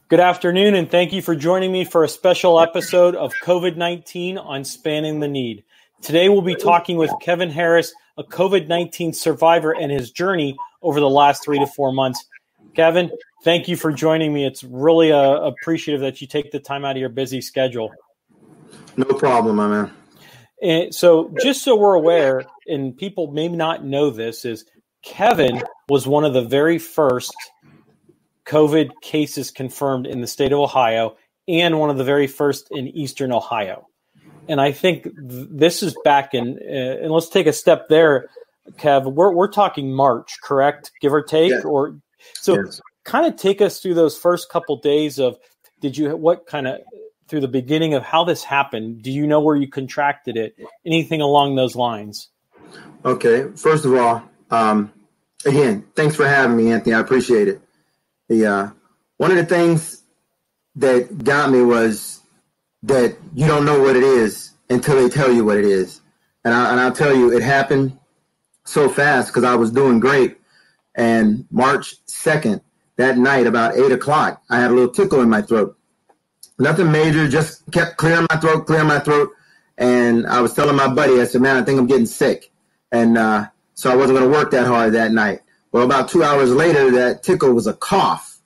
Good afternoon, and thank you for joining me for a special episode of COVID-19 on Spanning the Need. Today, we'll be talking with Kevin Harris, a COVID-19 survivor, and his journey over the last 3 to 4 months. Kevin, thank you for joining me. It's really appreciative that you take the time out of your busy schedule. No problem, my man. And so just so we're aware, and people may not know this, is Kevin was one of the very first COVID cases confirmed in the state of Ohio and one of the very first in Eastern Ohio. And I think this is back in, and let's take a step there, Kev. We're talking March, correct? Give or take? Yeah. Or so Yes. Kind of take us through those first couple days of, through the beginning of how this happened? Do you know where you contracted it? Anything along those lines? Okay. First of all, again, thanks for having me, Anthony. I appreciate it. One of the things that got me was that you don't know what it is until they tell you what it is. And I'll tell you, it happened so fast because I was doing great. And March 2nd, that night, about 8 o'clock, I had a little tickle in my throat. Nothing major, just kept clearing my throat. And I was telling my buddy, I said, man, I think I'm getting sick. And so I wasn't going to work that hard that night. Well, about 2 hours later, that tickle was a cough.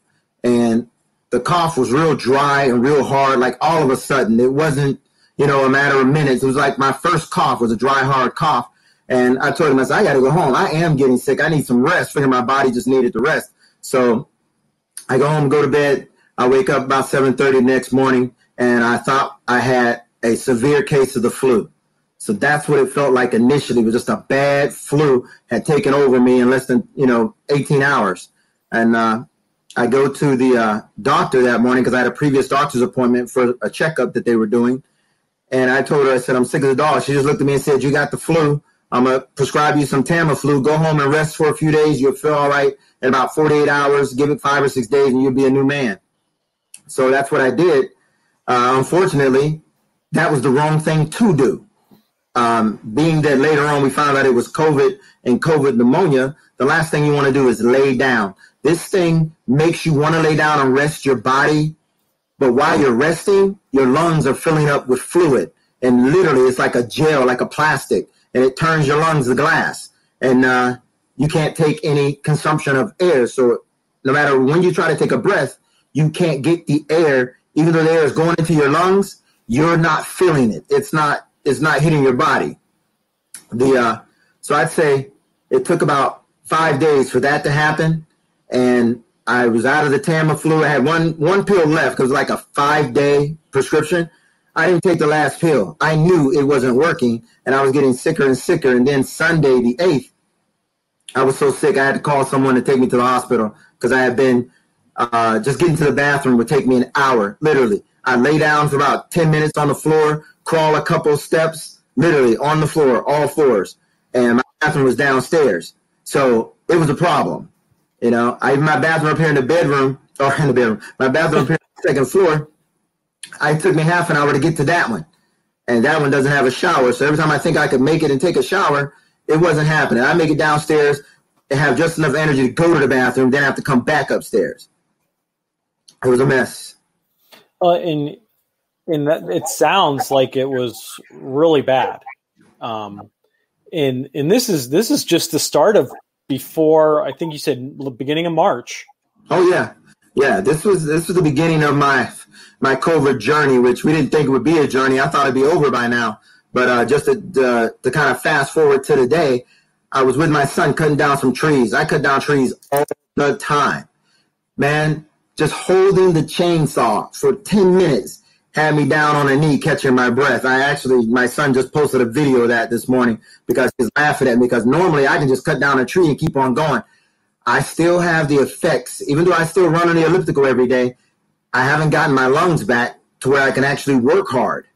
And the cough was real dry and real hard, like all of a sudden. It wasn't, a matter of minutes. It was like my first cough was a dry, hard cough. And I told him, I said, I got to go home. I am getting sick. I need some rest. Figured my body just needed the rest. So I go home, go to bed. I wake up about 7:30 the next morning, and I thought I had a severe case of the flu. So that's what it felt like initially. It was just a bad flu had taken over me in less than, 18 hours. And I go to the doctor that morning because I had a previous doctor's appointment for a checkup that they were doing. And I told her, I said, I'm sick as a dog. She just looked at me and said, you got the flu. I'm going to prescribe you some Tamiflu. Go home and rest for a few days. You'll feel all right in about 48 hours. Give it 5 or 6 days and you'll be a new man. So that's what I did. Unfortunately, that was the wrong thing to do. Being that later on we found out it was COVID and COVID pneumonia, the last thing you want to do is lay down. This thing makes you want to lay down and rest your body, but while you're resting, your lungs are filling up with fluid, and literally it's like a gel, like a plastic, and it turns your lungs to glass, and you can't take any consumption of air. So no matter when you try to take a breath, you can't get the air, even though the air is going into your lungs, you're not feeling it. It's not hitting your body. So I'd say it took about 5 days for that to happen. And I was out of the Tamiflu. I had one pill left because it was like a 5-day prescription. I didn't take the last pill. I knew it wasn't working, and I was getting sicker and sicker. And then Sunday, the 8th, I was so sick I had to call someone to take me to the hospital because I had been just getting to the bathroom would take me an hour, literally. I lay down for about 10 minutes on the floor, crawl a couple steps, literally on the floor, all fours. And my bathroom was downstairs. So it was a problem. My bathroom up here in the bedroom, my bathroom up here on the second floor, it took me half an hour to get to that one. And that one doesn't have a shower. So every time I think I could make it and take a shower, it wasn't happening. I make it downstairs and have just enough energy to go to the bathroom, then I have to come back upstairs. It was a mess. And that, it sounds like it was really bad. And this is just the start of before, I think you said the beginning of March. Oh yeah. Yeah. This was the beginning of my COVID journey, which we didn't think it would be a journey. I thought it'd be over by now, but just to kind of fast forward to today, I was with my son cutting down some trees. I cut down trees all the time, man. Just holding the chainsaw for 10 minutes had me down on a knee catching my breath. My son just posted a video of that this morning because he's laughing at me because normally I can just cut down a tree and keep on going. I still have the effects, even though I still run on the elliptical every day, I haven't gotten my lungs back to where I can actually work hard.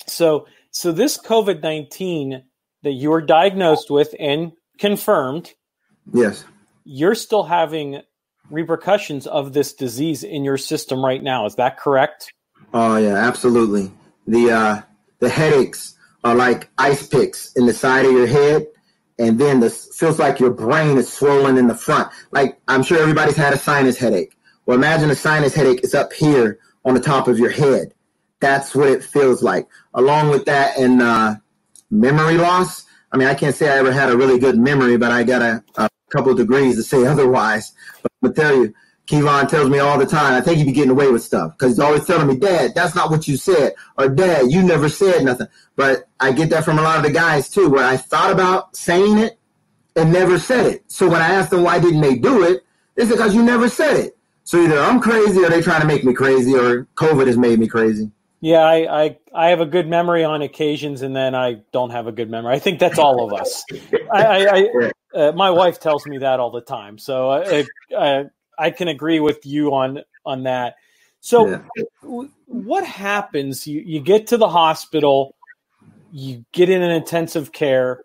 So this COVID-19 that you were diagnosed with and confirmed, yes, you're still having repercussions of this disease in your system right now. Is that correct? Oh yeah, absolutely. The headaches are like ice picks in the side of your head, and then feels like your brain is swollen in the front. Like I'm sure everybody's had a sinus headache. Well, imagine a sinus headache is up here on the top of your head. That's what it feels like. Along with that and memory loss. I mean, I can't say I ever had a really good memory, but I got a couple of degrees to say otherwise. But I'm going to tell you, Kevon tells me all the time, I think you be getting away with stuff because he's always telling me, Dad, that's not what you said. Or Dad, you never said nothing. But I get that from a lot of the guys too, where I thought about saying it and never said it. So when I asked them why didn't they do it, they said because you never said it. So either I'm crazy or they trying to make me crazy or COVID has made me crazy. Yeah, I have a good memory on occasions, and then I don't have a good memory. I think that's all of us. My wife tells me that all the time, so I can agree with you on that. So what happens? You get to the hospital, you get in an intensive care.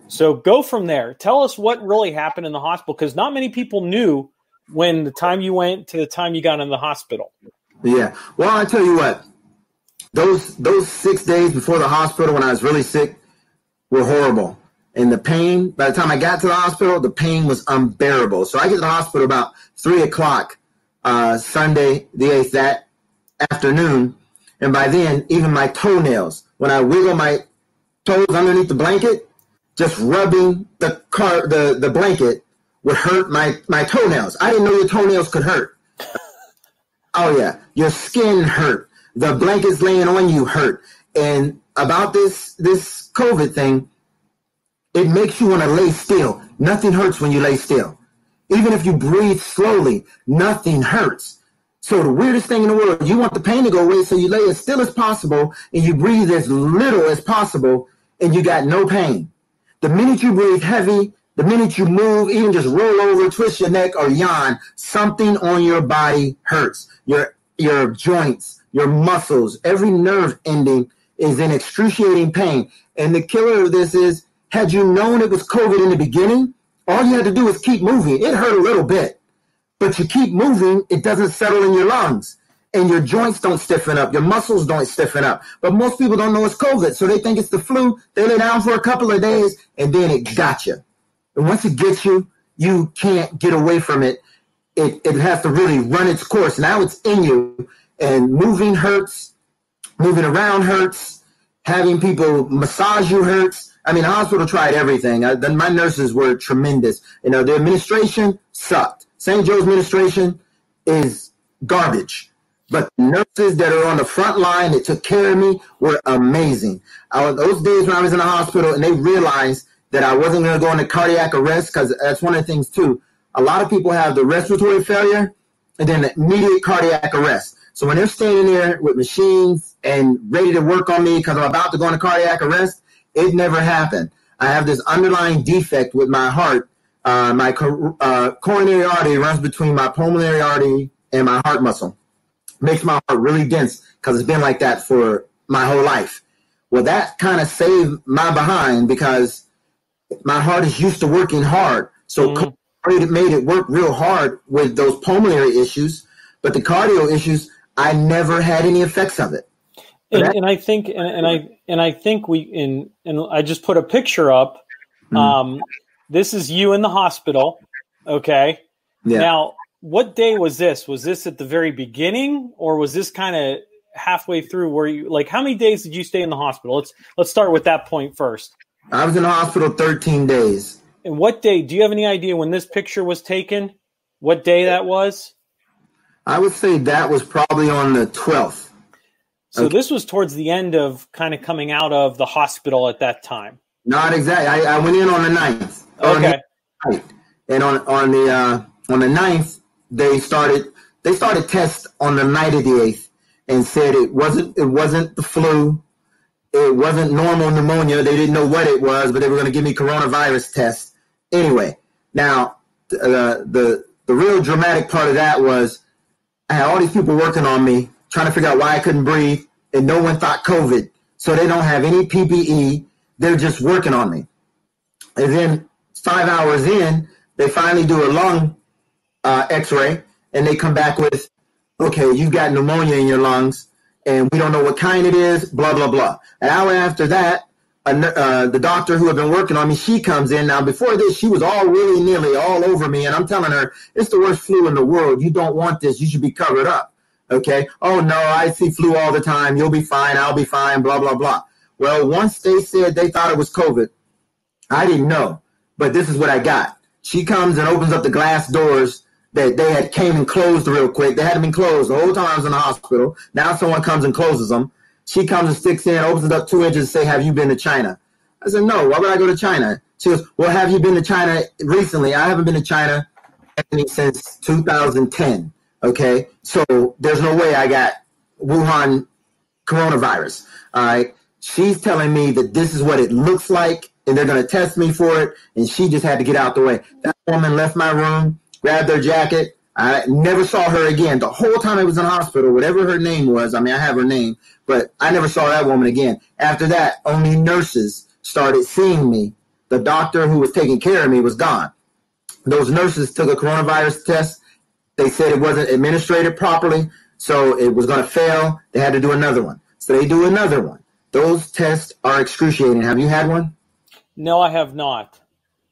So go from there. Tell us what really happened in the hospital, because not many people knew when the time you went to the time you got in the hospital. Yeah. Well, I tell you what. Those 6 days before the hospital when I was really sick were horrible. And the pain, by the time I got to the hospital, the pain was unbearable. So I get to the hospital about 3 o'clock Sunday the 8th that afternoon. And by then, even my toenails, when I wiggle my toes underneath the blanket, just rubbing the blanket would hurt my toenails. I didn't know your toenails could hurt. Oh, yeah. Your skin hurt. The blankets laying on you hurt. And about this COVID thing, it makes you want to lay still. Nothing hurts when you lay still. Even if you breathe slowly, nothing hurts. So the weirdest thing in the world, you want the pain to go away, so you lay as still as possible and you breathe as little as possible and you got no pain. The minute you breathe heavy, the minute you move, even just roll over, twist your neck or yawn, something on your body hurts. Your joints, your muscles, every nerve ending is in excruciating pain. And the killer of this is, had you known it was COVID in the beginning, all you had to do was keep moving. It hurt a little bit, but you keep moving, it doesn't settle in your lungs. And your joints don't stiffen up. Your muscles don't stiffen up. But most people don't know it's COVID, so they think it's the flu. They lay down for a couple of days, and then it got you. And once it gets you, you can't get away from it. It has to really run its course. Now it's in you. And moving hurts, moving around hurts, having people massage you hurts. I mean, the hospital tried everything. My nurses were tremendous. The administration sucked. St. Joe's administration is garbage. But the nurses that are on the front line that took care of me were amazing. Those days when I was in the hospital and they realized that I wasn't going to go into cardiac arrest, because that's one of the things, too. A lot of people have the respiratory failure and then the immediate cardiac arrest. So when they're standing there with machines and ready to work on me because I'm about to go into cardiac arrest, it never happened. I have this underlying defect with my heart. My coronary artery runs between my pulmonary artery and my heart muscle. Makes my heart really dense because it's been like that for my whole life. Well, that kind of saved my behind because my heart is used to working hard. So it made it work real hard with those pulmonary issues. But the cardio issues, I never had any effects of it. And I think I just put a picture up. This is you in the hospital. Okay. Yeah. Now, what day was this? Was this at the very beginning, or was this kind of halfway through where you, like, how many days did you stay in the hospital? Let's start with that point first. I was in the hospital 13 days. And what day, do you have any idea when this picture was taken? What day that was? I would say that was probably on the 12th. So this was towards the end of kind of coming out of the hospital at that time. Not exactly. I went in on the 9th. Okay. And on the 9th, they started tests on the night of the 8th and said it wasn't the flu. It wasn't normal pneumonia. They didn't know what it was, but they were going to give me coronavirus tests. Anyway, now the real dramatic part of that was I had all these people working on me, trying to figure out why I couldn't breathe, and no one thought COVID. So they don't have any PPE. They're just working on me. And then 5 hours in, they finally do a lung x-ray, and they come back with, okay, you've got pneumonia in your lungs, and we don't know what kind it is, blah, blah, blah. An hour after that, the doctor who had been working on me, she comes in. Now, before this, she was all willy-nilly all over me, and I'm telling her, it's the worst flu in the world. You don't want this. You should be covered up, okay? Oh, no, I see flu all the time. You'll be fine. I'll be fine, blah, blah, blah. Well, once they said they thought it was COVID, I didn't know, but this is what I got. She comes and opens up the glass doors that they had came and closed real quick. They hadn't been closed the whole time I was in the hospital. Now someone comes and closes them. She comes and sticks in, opens it up 2 inches and say, have you been to China? I said, no, why would I go to China? She goes, well, have you been to China recently? I haven't been to China since 2010, okay? So there's no way I got Wuhan coronavirus, all right? She's telling me that this is what it looks like, and they're going to test me for it, and she just had to get out the way. That woman left my room, grabbed her jacket. I never saw her again. The whole time I was in the hospital, whatever her name was, I mean, I have her name, but I never saw that woman again. After that, only nurses started seeing me. The doctor who was taking care of me was gone. Those nurses took a coronavirus test. They said it wasn't administered properly, so it was going to fail. They had to do another one. So they do another one. Those tests are excruciating. Have you had one? No, I have not.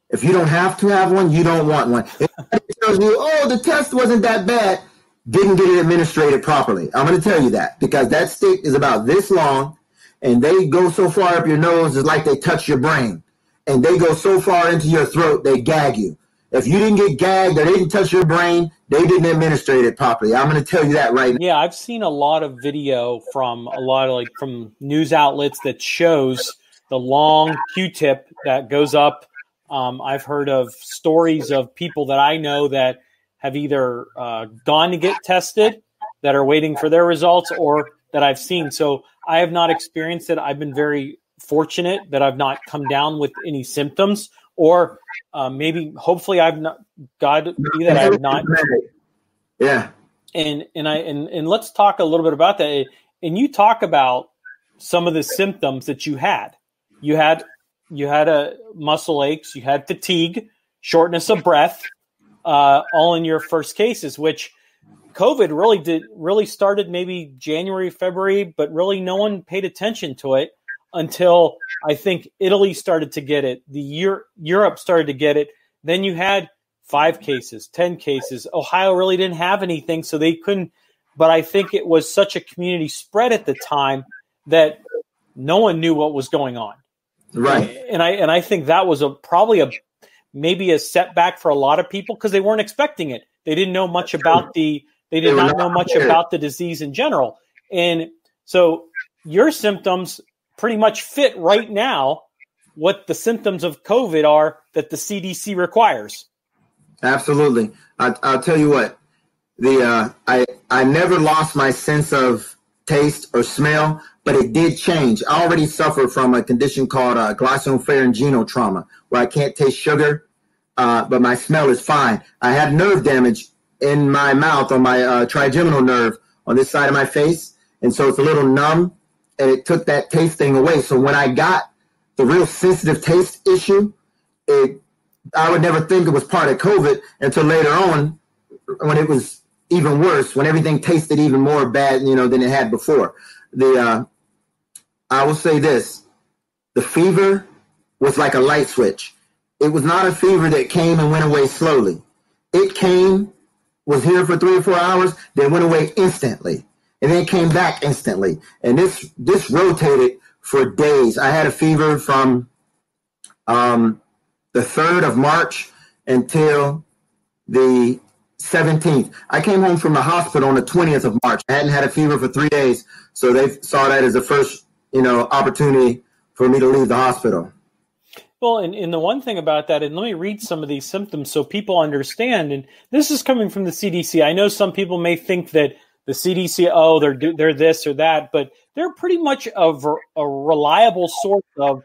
If you don't have to have one, you don't want one. If it tells you, oh, the test wasn't that bad, didn't get it administered properly. I'm going to tell you that because that stick is about this long, and they go so far up your nose, it's like they touch your brain. And they go so far into your throat, they gag you. If you didn't get gagged or they didn't touch your brain, they didn't administer it properly. I'm going to tell you that right now. Yeah, I've seen a lot of video from a lot of from news outlets that shows the long Q-tip that goes up. I've heard of stories of people that I know that have either gone to get tested, that are waiting for their results, or that I've seen. So I have not experienced it. I've been very fortunate that I've not come down with any symptoms, or maybe, hopefully, I've not. God be that I've not. Yeah. And let's talk a little bit about that. And you talk about some of the symptoms that you had. You had a muscle aches, you had fatigue, shortness of breath, all in your first cases, which COVID really started maybe January, February, but really no one paid attention to it until I think Italy started to get it. Europe started to get it. Then you had 5 cases, 10 cases. Ohio really didn't have anything, so they couldn't. But I think it was such a community spread at the time that no one knew what was going on. Right. And I think that was probably maybe a setback for a lot of people because they weren't expecting it. They didn't know much about they did not know much about the disease in general. And so your symptoms pretty much fit right now what the symptoms of COVID are that the CDC requires. Absolutely. I'll tell you what, I never lost my sense of taste or smell, but it did change. I already suffer from a condition called glysopharyngeal trauma, where I can't taste sugar, but my smell is fine. I had nerve damage in my mouth on my trigeminal nerve on this side of my face, and so it's a little numb, and it took that taste thing away. So when I got the real sensitive taste issue, I would never think it was part of COVID until later on when it was even worse, when everything tasted even more bad, than it had before. I will say this, the fever was like a light switch. It was not a fever that came and went away slowly. It came, was here for 3 or 4 hours, then went away instantly, and then came back instantly. And this rotated for days. I had a fever from the 3rd of March until the 17th. I came home from the hospital on the 20th of March. I hadn't had a fever for 3 days, so they saw that as the first, opportunity for me to leave the hospital. Well, and the one thing about that, and let me read some of these symptoms so people understand, and this is coming from the CDC. I know some people may think that the CDC, they're this or that, but they're pretty much a reliable source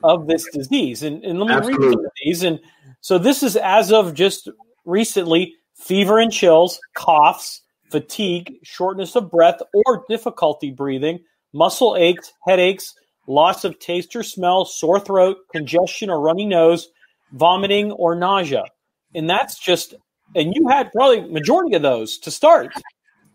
of this disease. And let me Absolutely. read some of these. And so this is as of just recently: fever and chills, coughs, fatigue, shortness of breath or difficulty breathing, muscle aches, headaches, loss of taste or smell, sore throat, congestion or runny nose, vomiting or nausea. And that's just, and you had probably majority of those to start.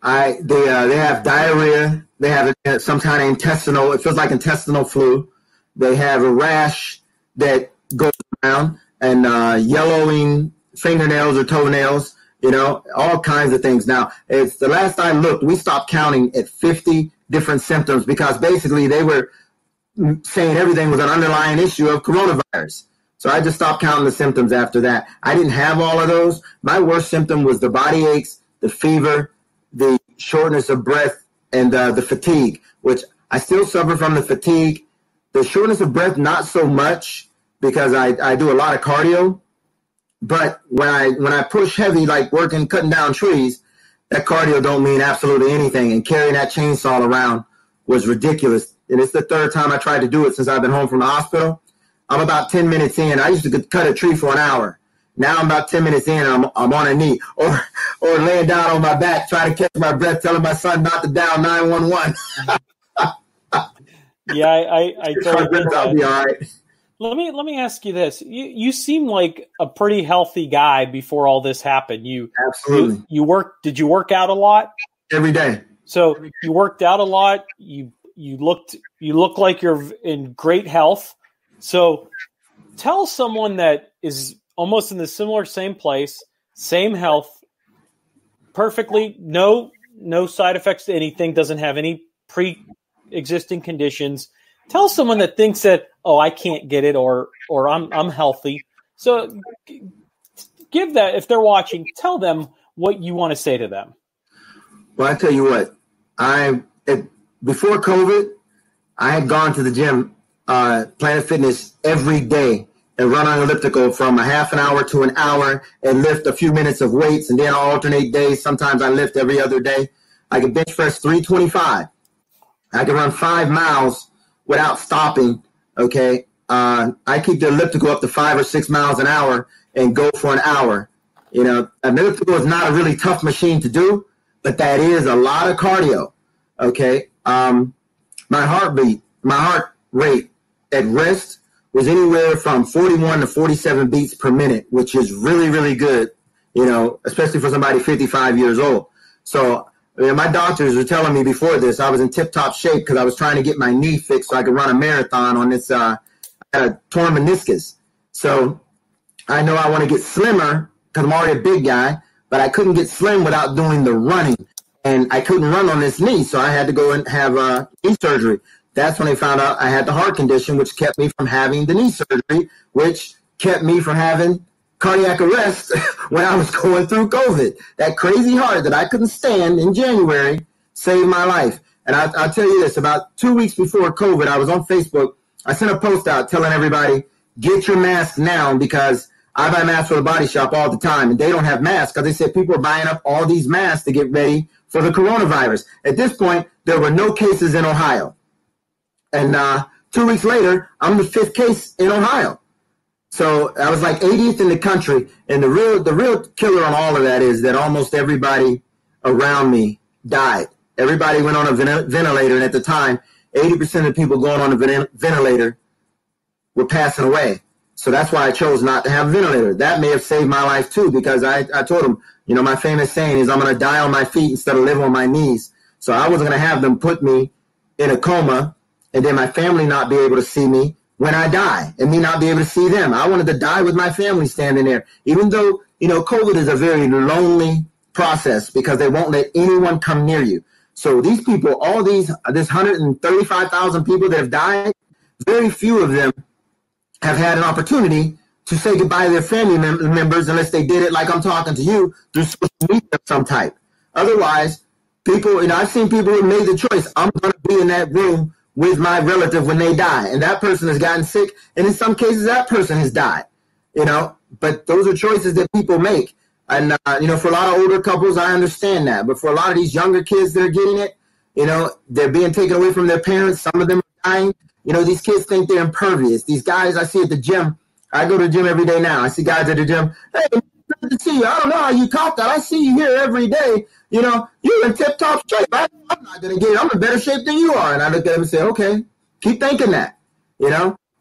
They have diarrhea. They have some kind of intestinal, it feels like intestinal flu. They have a rash that goes around, and yellowing fingernails or toenails, all kinds of things. Now, it's the last I looked, we stopped counting at 50 different symptoms because basically they were saying everything was an underlying issue of coronavirus. So I just stopped counting the symptoms after that. I didn't have all of those. My worst symptom was the body aches, the fever, the shortness of breath, and the fatigue, which I still suffer from the fatigue. The shortness of breath, not so much, because I do a lot of cardio. But when I push heavy, like working, cutting down trees, that cardio don't mean absolutely anything. And carrying that chainsaw around was ridiculous. And it's the third time I tried to do it since I've been home from the hospital. I'm about 10 minutes in. I used to cut a tree for an hour. Now I'm about 10 minutes in, and I'm on a knee or laying down on my back trying to catch my breath, telling my son not to dial 911. Yeah, I totally get I'll be all right. Let me ask you this. You seem like a pretty healthy guy before all this happened. Absolutely. Did you work out a lot? Every day. So you worked out a lot. You look like you're in great health. So tell someone that is almost in the same place, same health, perfectly, no side effects to anything, doesn't have any pre-existing conditions. Tell someone that thinks that, oh, I can't get it, or I'm healthy. So give that, if they're watching, tell them what you want to say to them. Well, I tell you what, before COVID, I had gone to the gym, Planet Fitness, every day and run on elliptical from a half an hour to an hour and lift a few minutes of weights, and then I'll alternate days. Sometimes I lift every other day. I can bench press 325. I can run 5 miles without stopping. Okay. I keep the elliptical up to 5 or 6 miles an hour and go for an hour. An elliptical is not a really tough machine to do, but that is a lot of cardio. Okay. My heart rate at rest was anywhere from 41 to 47 beats per minute, which is really, really good, especially for somebody 55 years old. So my doctors were telling me before this, I was in tip-top shape because I was trying to get my knee fixed so I could run a marathon on this I had a torn meniscus. So I know I want to get slimmer because I'm already a big guy, but I couldn't get slim without doing the running. And I couldn't run on this knee, so I had to go and have knee surgery. That's when they found out I had the heart condition, which kept me from having the knee surgery, which kept me from having cardiac arrest when I was going through COVID. That crazy heart that I couldn't stand in January saved my life. And I'll tell you this, about 2 weeks before COVID, I was on Facebook. I sent a post out telling everybody, get your mask now, because I buy masks for the Body Shop all the time, and they don't have masks because they said people are buying up all these masks to get ready for the coronavirus. At this point, there were no cases in Ohio. And 2 weeks later, I'm the 5th case in Ohio. So I was like 80th in the country. And the real killer on all of that is that almost everybody around me died. Everybody went on a ventilator. And at the time, 80% of the people going on a ventilator were passing away. So that's why I chose not to have a ventilator. That may have saved my life too, because I told them, my famous saying is I'm going to die on my feet instead of live on my knees. So I wasn't going to have them put me in a coma and then my family not be able to see me when I die and me not be able to see them. I wanted to die with my family standing there, even though, COVID is a very lonely process because they won't let anyone come near you. So these people, this 135,000 people that have died, very few of them have had an opportunity to say goodbye to their family members unless they did it like I'm talking to you through social media of some type. Otherwise, people, I've seen people who made the choice, I'm going to be in that room with my relative when they die. And that person has gotten sick. And in some cases, that person has died, But those are choices that people make. And, for a lot of older couples, I understand that. But for a lot of these younger kids that are getting it, they're being taken away from their parents. Some of them are dying. These kids think they're impervious. These guys I see at the gym, I go to the gym every day now. I see guys at the gym, hey, good to see you. I don't know how you caught that. I see you here every day. You're in tip-top shape. I'm not going to get it. I'm in better shape than you are. And I look at them and say, okay, keep thinking that.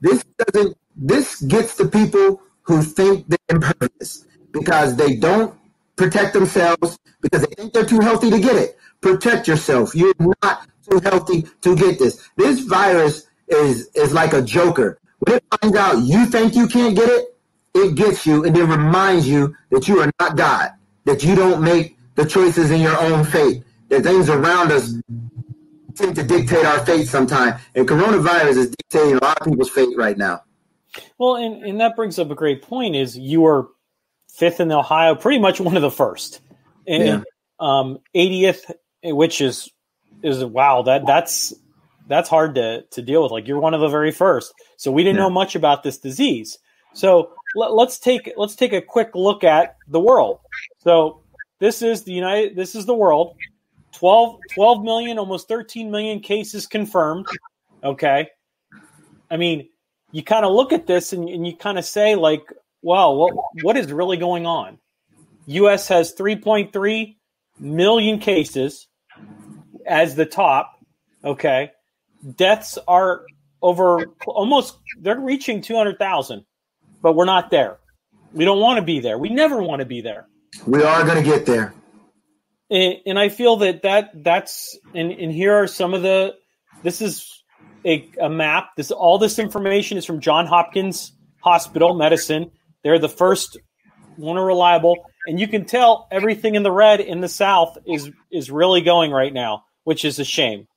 This gets the people who think they're impervious because they don't protect themselves because they think they're too healthy to get it. Protect yourself. You're not too healthy to get this. This virus is like a joker. When it finds out you think you can't get it, it gets you and then reminds you that you are not God, that you don't make the choices in your own fate, that things around us seem to dictate our fate sometime. And coronavirus is dictating a lot of people's fate right now. Well, and that brings up a great point, is you were fifth in Ohio, pretty much one of the first. And 80th, which is wow, that's hard to deal with. Like, you're one of the very first. So we didn't know much about this disease. So let's take a quick look at the world. So this is the world. 12 million, almost 13 million cases confirmed. Okay. I mean, you kind of look at this and you kind of say, like, wow, what is really going on? U.S. has 3.3 million cases as the top. Okay. Deaths are they're reaching 200,000, but we're not there. We don't want to be there. We never want to be there. We are going to get there. And I feel that's and here are some of this is a map. All this information is from Johns Hopkins Hospital Medicine. They're the first one reliable. And you can tell everything in the red in the South is really going right now, which is a shame.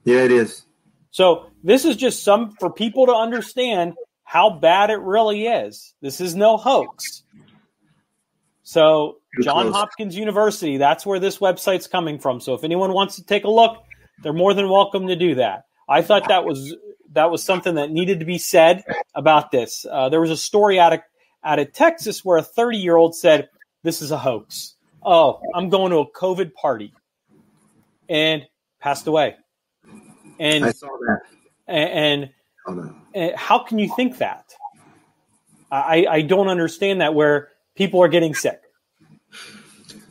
Yeah, it is. So this is just for people to understand how bad it really is. This is no hoax. So Johns Hopkins University, that's where this website's coming from. So if anyone wants to take a look, they're more than welcome to do that. I thought that was something that needed to be said about this. There was a story out of Texas where a 30-year-old said, "This is a hoax. Oh, I'm going to a COVID party," and passed away. And I saw that. And how can you think that? I don't understand that, where people are getting sick.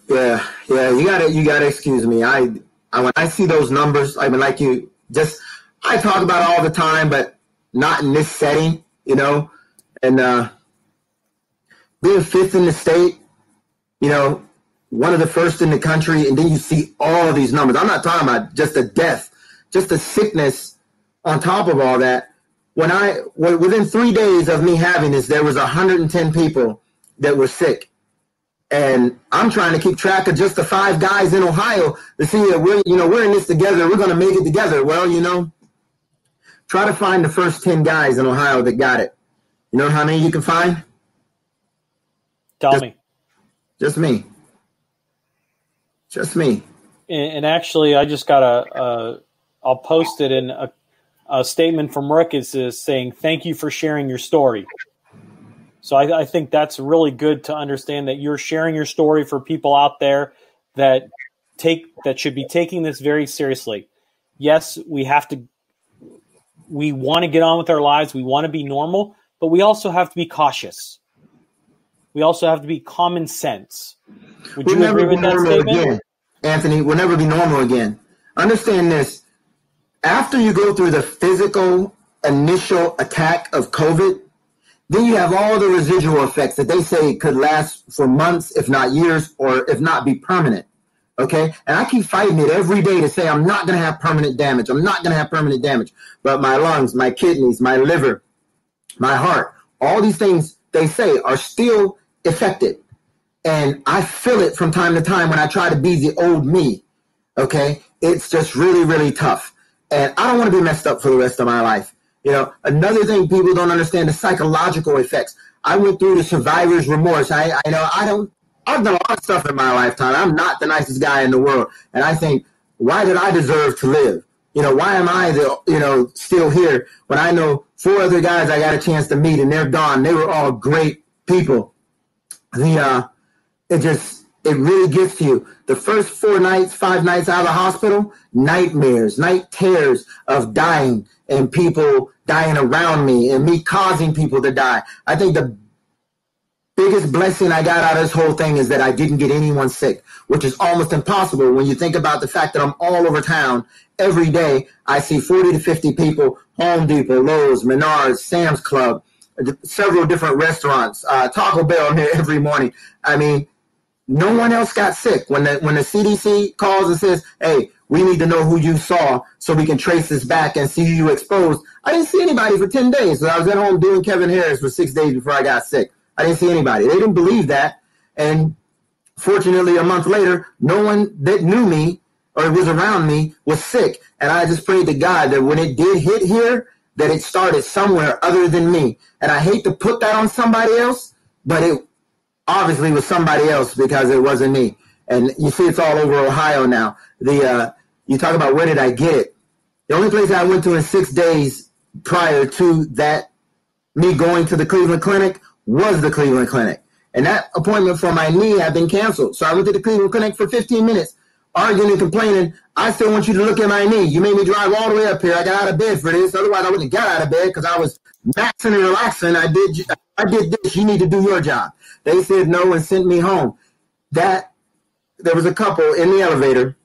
Yeah. You gotta excuse me. I when I see those numbers, I mean, like I talk about it all the time, but not in this setting, you know. And being fifth in the state, you know, one of the first in the country, and then you see all of these numbers. I'm not talking about just the death, just the sickness on top of all that. Within 3 days of me having this, there was 110 people that were sick. And I'm trying to keep track of just the 5 guys in Ohio to see that we're in this together. We're going to make it together. Well, try to find the first 10 guys in Ohio that got it. You know how many you can find? Tell me. Just me. Just me. And actually, I just got I'll post it in a statement from Rick is saying, "Thank you for sharing your story." So I think that's really good to understand that you're sharing your story for people out there that should be taking this very seriously. Yes, we want to get on with our lives. We want to be normal, but we also have to be cautious. We also have to be common sense. Would you agree with that statement? Again, Anthony, we'll never be normal again. Understand this. After you go through the physical initial attack of COVID, then you have all the residual effects that they say could last for months, if not years, or if not be permanent. Okay? And I keep fighting it every day to say I'm not going to have permanent damage. I'm not going to have permanent damage. But my lungs, my kidneys, my liver, my heart, all these things they say are still affected. And I feel it from time to time when I try to be the old me. Okay? It's just really, really tough. And I don't want to be messed up for the rest of my life. Another thing people don't understand, the psychological effects. I went through the survivor's remorse. I've done a lot of stuff in my lifetime. I'm not the nicest guy in the world. And I think, why did I deserve to live? Why am I still here when I know 4 other guys I got a chance to meet and they're gone. They were all great people. It really gets to you. The first 5 nights out of the hospital, nightmares, night terrors of dying and people dying around me and me causing people to die. I think the biggest blessing I got out of this whole thing is that I didn't get anyone sick, which is almost impossible when you think about the fact that I'm all over town. Every day I see 40 to 50 people, Home Depot, Lowe's, Menards, Sam's Club, several different restaurants, Taco Bell here every morning. I mean, no one else got sick. When the CDC calls and says, "Hey, We need to know who you saw so we can trace this back and see who you exposed. I didn't see anybody for 10 days. So I was at home doing Kevin Harris for 6 days before I got sick. I didn't see anybody. They didn't believe that. And fortunately, a month later, no one that knew me or was around me was sick. And I just prayed to God that when it did hit here, that it started somewhere other than me. And I hate to put that on somebody else, but it obviously was somebody else because it wasn't me. And you see it's all over Ohio now. You talk about where did I get it? The only place I went to in 6 days prior to that, me going to the Cleveland Clinic, was the Cleveland Clinic. And that appointment for my knee had been canceled. So I went to the Cleveland Clinic for 15 minutes, arguing and complaining. I still want you to look at my knee. You made me drive all the way up here. I got out of bed for this. Otherwise, I wouldn't have got out of bed because I was maxing and relaxing. I did this. You need to do your job. They said no and sent me home. There was a couple in the elevator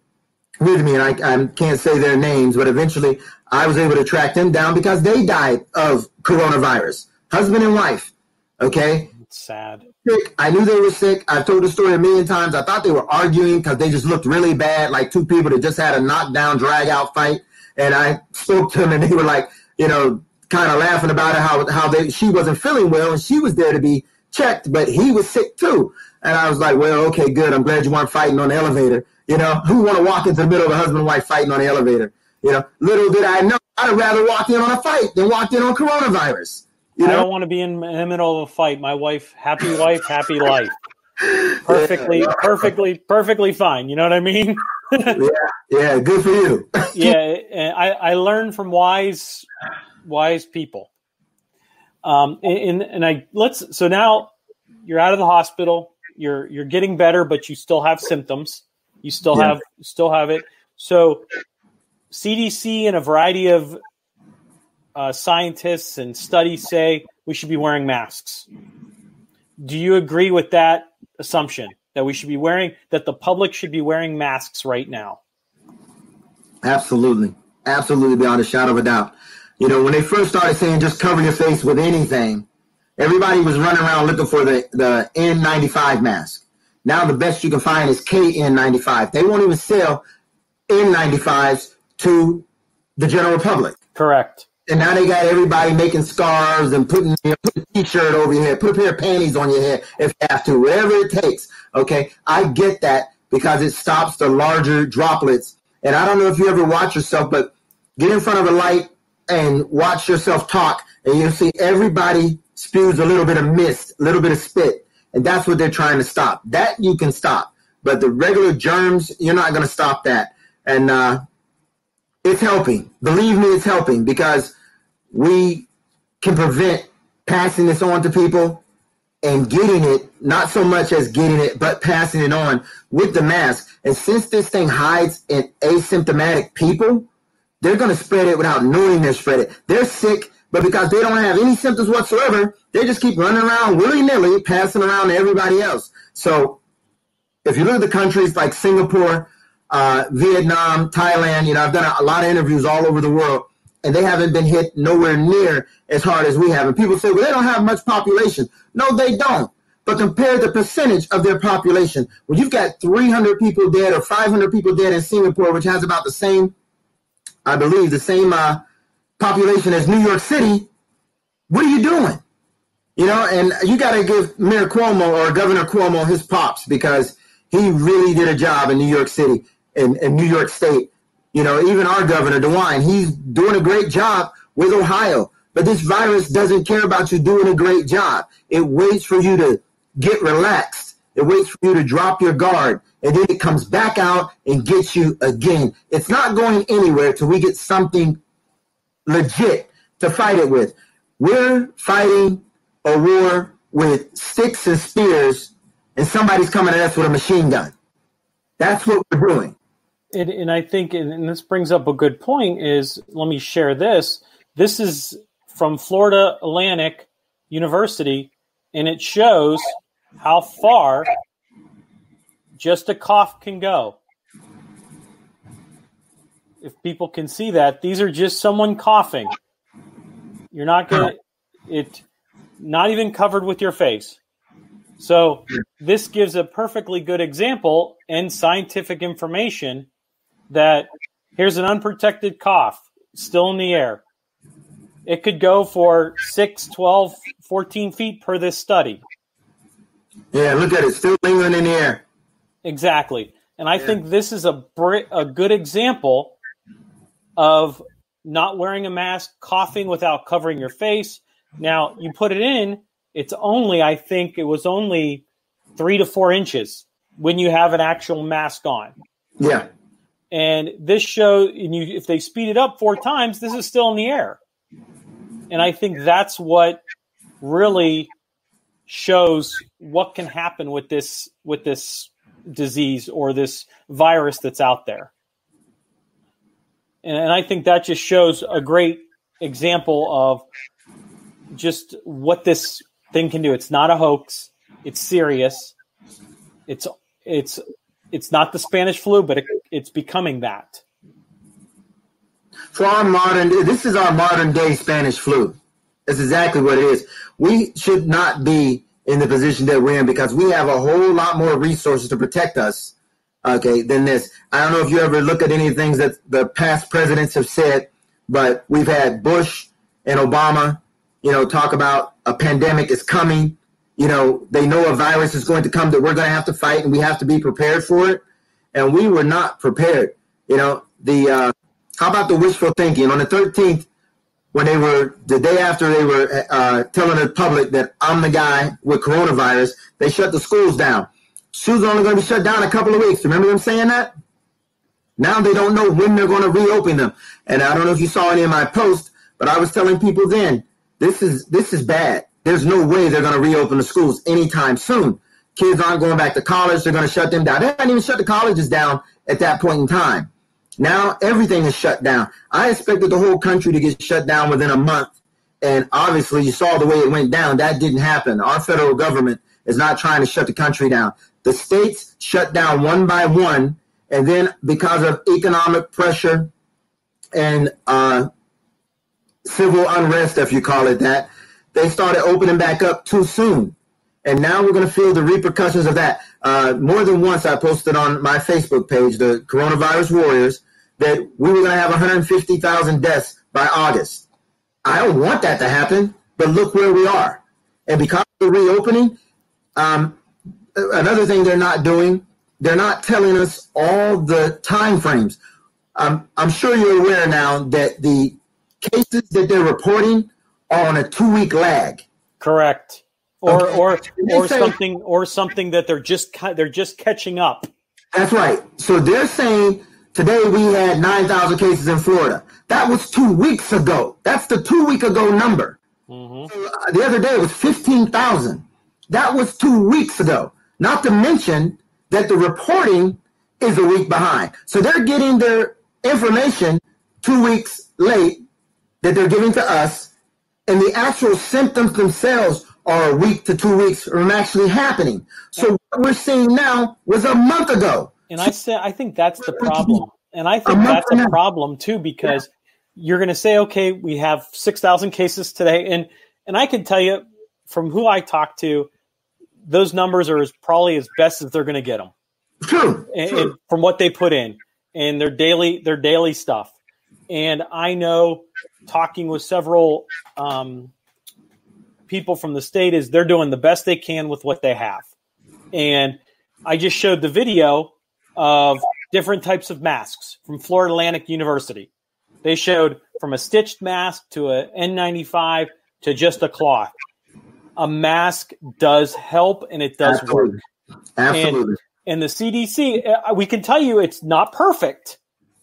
with me, and I can't say their names, but eventually I was able to track them down because they died of coronavirus. Husband and wife, okay? It's sad. Sick. I knew they were sick. I've told the story a million times. I thought they were arguing because they just looked really bad, like two people that just had a knockdown, drag-out fight. And I spoke to them, and they were like, kind of laughing about it, she wasn't feeling well, and she was there to be checked, but he was sick too. And I was like, well, okay, good. I'm glad you weren't fighting on the elevator. Who want to walk into the middle of a husband and wife fighting on the elevator? Little did I know, I'd have rather walked in on a fight than walked in on coronavirus. I don't want to be in the middle of a fight. My wife, happy happy life. Perfectly fine. You know what I mean? yeah, good for you. Yeah, I learn from wise people. So now you're out of the hospital. You're getting better, but you still have symptoms. You still have it. So CDC and a variety of scientists and studies say we should be wearing masks. Do you agree with that assumption that that the public should be wearing masks right now? Absolutely beyond a shadow of a doubt. When they first started saying just cover your face with anything, everybody was running around looking for the N95 mask. Now the best you can find is KN95. They won't even sell N95s to the general public. Correct. And now they got everybody making scarves and putting a t-shirt over your head, put a pair of panties on your head if you have to, whatever it takes. Okay, I get that because it stops the larger droplets. And I don't know if you ever watch yourself, but get in front of a light and watch yourself talk, and you'll see everybody spews a little bit of mist, a little bit of spit. And that's what they're trying to stop. That you can stop. But the regular germs, you're not going to stop that. And it's helping. Believe me, it's helping because we can prevent passing this on to people and getting it, not so much as getting it, but passing it on with the mask. And since this thing hides in asymptomatic people, they're going to spread it without knowing they're spread it. They're sick, but because they don't have any symptoms whatsoever, they just keep running around willy-nilly, passing around to everybody else. So if you look at the countries like Singapore, Vietnam, Thailand, I've done a lot of interviews all over the world, and they haven't been hit nowhere near as hard as we have. And people say, well, they don't have much population. No, they don't. But compare the percentage of their population. When you've got 300 people dead or 500 people dead in Singapore, which has about the same, I believe, the same population as New York City, what are you doing? And you got to give Mayor Cuomo or Governor Cuomo his props because he really did a job in New York City and New York State. Even our governor, DeWine, he's doing a great job with Ohio. But this virus doesn't care about you doing a great job. It waits for you to get relaxed. It waits for you to drop your guard. And then it comes back out and gets you again. It's not going anywhere till we get something legit to fight it with. We're fighting a war with sticks and spears, and somebody's coming at us with a machine gun. That's what we're doing. And I think, and this brings up a good point, is let me share this. This is from Florida Atlantic University, and it shows how far just a cough can go. If people can see that, these are just someone coughing. You're not going to, it not even covered with your face. So this gives a perfectly good example and scientific information that here's an unprotected cough still in the air. It could go for 6, 12, 14 feet per this study. Yeah, look at it, still lingering in the air. Exactly. And I think this is a good example of not wearing a mask, coughing without covering your face. Now, you put it in, I think it was only 3 to 4 inches when you have an actual mask on. Yeah. And this show, if they speed it up 4 times, this is still in the air. And I think that's what really shows what can happen with this disease or this virus that's out there. And I think that just shows a great example of just what this thing can do. It's not a hoax. It's serious. It's not the Spanish flu, but it's becoming that. This is our modern day Spanish flu. That's exactly what it is. We should not be in the position that we're in because we have a whole lot more resources to protect us, than this. I don't know if you ever look at any of the things that the past presidents have said, but we've had Bush and Obama, talk about a pandemic is coming. They know a virus is going to come that we're going to have to fight, and we have to be prepared for it. And we were not prepared. How about the wishful thinking? On the 13th, when the day after they were telling the public that I'm the guy with coronavirus, they shut the schools down. Schools are only going to be shut down a couple of weeks. Remember them saying that? Now they don't know when they're going to reopen them. And I don't know if you saw any of my posts, but I was telling people then, this is bad. There's no way they're going to reopen the schools anytime soon. Kids aren't going back to college. They're going to shut them down. They hadn't even shut the colleges down at that point in time. Now everything is shut down. I expected the whole country to get shut down within a month. And obviously you saw the way it went down. That didn't happen. Our federal government is not trying to shut the country down. The states shut down one by one. And then because of economic pressure and civil unrest, if you call it that, they started opening back up too soon. And now we're going to feel the repercussions of that. More than once I posted on my Facebook page, the Coronavirus Warriors, that we were going to have 150,000 deaths by August. I don't want that to happen, but look where we are. And because of the reopening, another thing they're not doing, they're not telling us all the time frames. I'm sure you're aware now that the cases that they're reporting are on a 2-week lag. Correct. Or something that they're just catching up. That's right. So they're saying today we had 9,000 cases in Florida. That was 2 weeks ago. That's the 2 week ago number. Mm-hmm. So, the other day it was 15,000. That was 2 weeks ago. Not to mention that the reporting is a week behind. So they're getting their information 2 weeks late that they're giving to us, and the actual symptoms themselves are a week to 2 weeks from actually happening. So what we're seeing now was a month ago. And I think that's the problem. And I think that's a problem too, because you're going to say, okay, we have 6,000 cases today. And I can tell you from who I talk to, those numbers are probably as best as they're going to get them. True. And from what they put in and their daily stuff. And I know, talking with several people from the state, is they're doing the best they can with what they have. And I just showed the video of different types of masks from Florida Atlantic University. They showed from a stitched mask to an N95 to just a cloth. A mask does help, and it does work. Absolutely. And the CDC, we can tell you it's not perfect.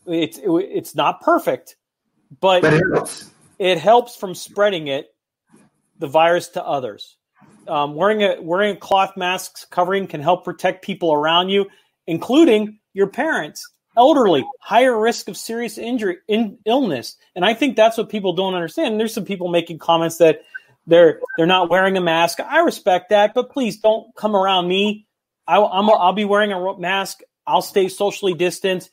It's not perfect, but it helps from spreading the virus to others. Wearing a cloth mask covering can help protect people around you, including your parents, elderly, higher risk of serious injury, illness. And I think that's what people don't understand. And there's some people making comments that they're not wearing a mask. I respect that, but please don't come around me. I'll be wearing a mask. I'll stay socially distanced.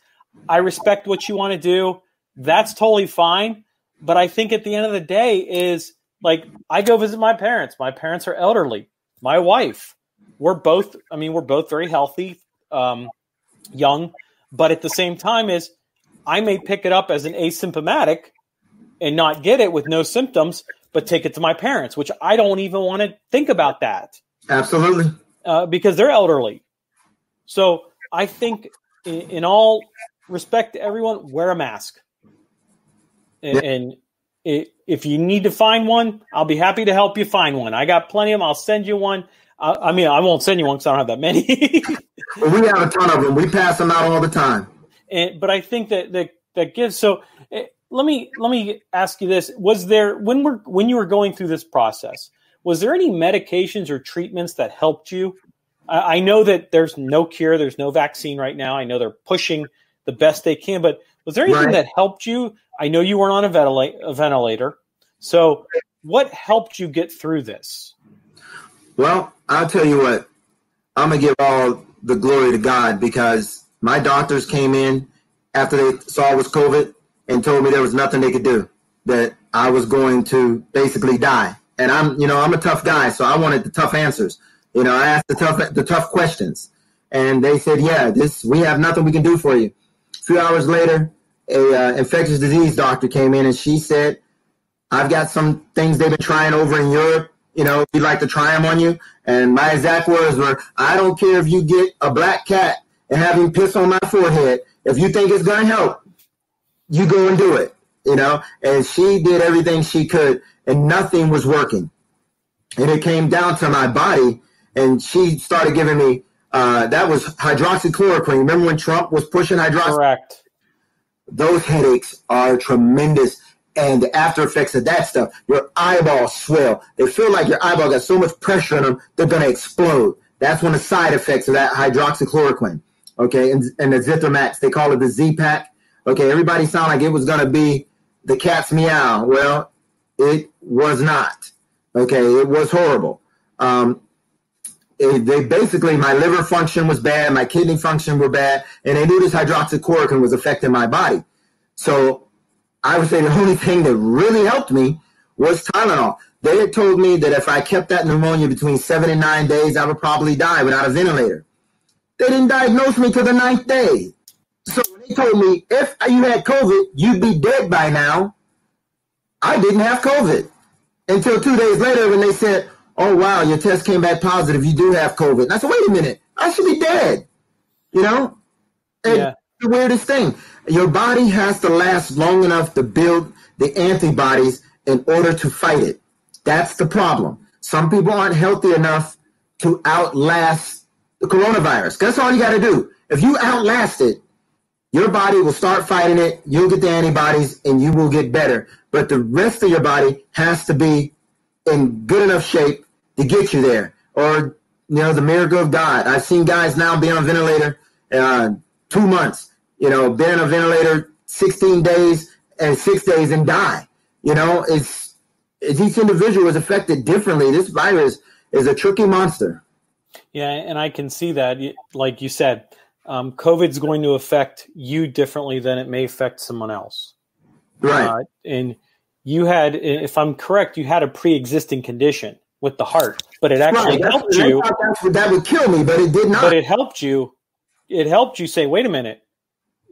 I respect what you want to do. That's totally fine. But I think at the end of the day is, like, I go visit my parents. My parents are elderly. My wife, we're both very healthy, young. But at the same time is I may pick it up as an asymptomatic and not get it with no symptoms, but take it to my parents, which I don't even want to think about that. Absolutely. Because they're elderly. So I think in all respect to everyone, wear a mask. And if you need to find one, I'll be happy to help you find one. I got plenty of them. I'll send you one. I won't send you one because I don't have that many. Well, we have a ton of them. We pass them out all the time. But I think that gives. So let me ask you this: was there when you were going through this process, was there any medications or treatments that helped you? I know that there's no cure, there's no vaccine right now. I know they're pushing the best they can, but was there anything that helped you? I know you weren't on a ventilator. So what helped you get through this? Well, I'll tell you what, I'm going to give all the glory to God, because my doctors came in after they saw it was COVID and told me there was nothing they could do, that I was going to basically die. And I'm a tough guy, so I wanted the tough answers. I asked the tough questions, and they said, yeah, we have nothing we can do for you. A few hours later, a infectious disease doctor came in, and she said, I've got some things they've been trying over in Europe. We'd like to try them on you. And my exact words were, I don't care if you get a black cat and have him piss on my forehead. If you think it's going to help, you go and do it, And she did everything she could, and nothing was working. And it came down to my body, and she started giving me, that was hydroxychloroquine. Remember when Trump was pushing hydroxychloroquine? Correct. Those headaches are tremendous. And the after effects of that stuff, your eyeballs swell. They feel like your eyeball got so much pressure on them, they're going to explode. That's one of the side effects of that hydroxychloroquine. Okay, and the Zithromax, they call it the Z-Pack. Okay, everybody sounded like it was going to be the cat's meow. Well, it was not. Okay, it was horrible. They basically, my liver function was bad, my kidney function were bad, and they knew this hydroxychloroquine was affecting my body. So I would say the only thing that really helped me was Tylenol. They had told me that if I kept that pneumonia between 7 and 9 days, I would probably die without a ventilator. They didn't diagnose me till the 9th day. So when they told me if you had COVID, you'd be dead by now, I didn't have COVID. Until 2 days later when they said, oh, wow, your test came back positive, you do have COVID. And I said, wait a minute, I should be dead, And yeah. The weirdest thing, your body has to last long enough to build the antibodies in order to fight it. That's the problem. Some people aren't healthy enough to outlast the coronavirus. That's all you got to do. If you outlast it, your body will start fighting it, you'll get the antibodies, and you will get better. But the rest of your body has to be in good enough shape to get you there. Or, the miracle of God. I've seen guys now be on a ventilator 2 months, been on a ventilator 16 days and 6 days and die. It's each individual is affected differently. This virus is a tricky monster. Yeah, and I can see that. Like you said, COVID's going to affect you differently than it may affect someone else. Right. And you had, if I'm correct, you had a pre-existing condition with the heart, but it actually helped you. That would kill me, but it did not. But it helped you. It helped you say, wait a minute.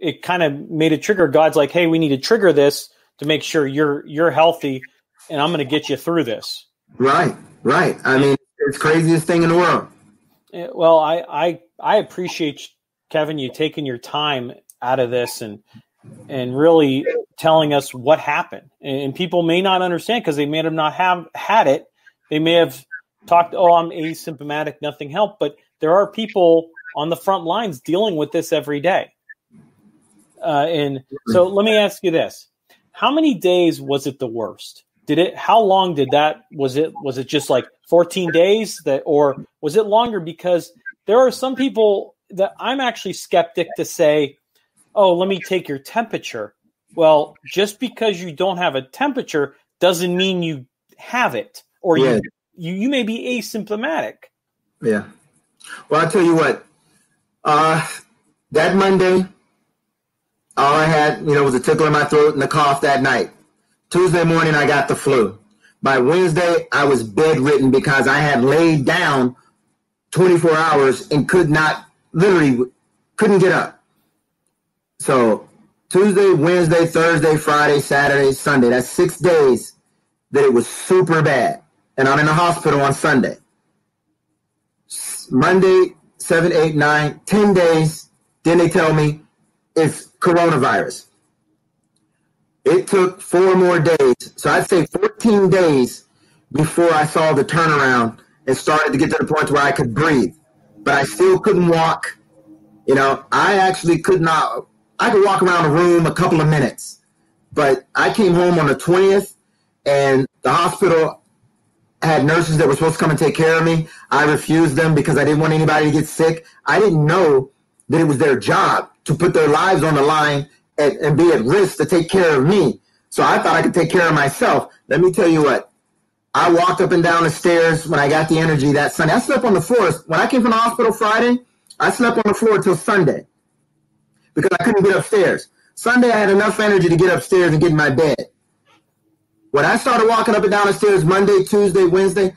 It kind of made a trigger. God's like, hey, we need to trigger this to make sure you're healthy, and I'm going to get you through this. Right. I mean, it's the craziest thing in the world. Well, I appreciate, Kevin, you taking your time out of this and really telling us what happened. And people may not understand because they may have not have had it. They may have talked, I'm asymptomatic, nothing helped. But there are people on the front lines dealing with this every day. And so let me ask you this. How many days was it the worst? How long did that, was it just like 14 days or was it longer? Because there are some people that I'm actually skeptic to say, oh, let me take your temperature. Well, just because you don't have a temperature doesn't mean you have it, or you may be asymptomatic. Yeah. Well, I'll tell you what, that Monday, all I had, was a tickle in my throat and a cough that night. Tuesday morning, I got the flu. By Wednesday, I was bedridden because I had laid down 24 hours and couldn't get up. So Tuesday, Wednesday, Thursday, Friday, Saturday, Sunday. That's 6 days that it was super bad. And I'm in the hospital on Sunday. Monday, 7, 8, 9, 10 days. Then they tell me it's coronavirus. It took 4 more days. So I'd say 14 days before I saw the turnaround and started to get to the point where I could breathe. But I still couldn't walk. I actually could not. I could walk around the room a couple of minutes. But I came home on the 20th, and the hospital had nurses that were supposed to come and take care of me. I refused them because I didn't want anybody to get sick. I didn't know that it was their job to put their lives on the line and be at risk to take care of me. So I thought I could take care of myself. Let me tell you what. I walked up and down the stairs when I got the energy that Sunday. I slept on the floor. When I came from the hospital Friday, I slept on the floor till Sunday because I couldn't get upstairs. Sunday, I had enough energy to get upstairs and get in my bed. When I started walking up and down the stairs Monday, Tuesday, Wednesday,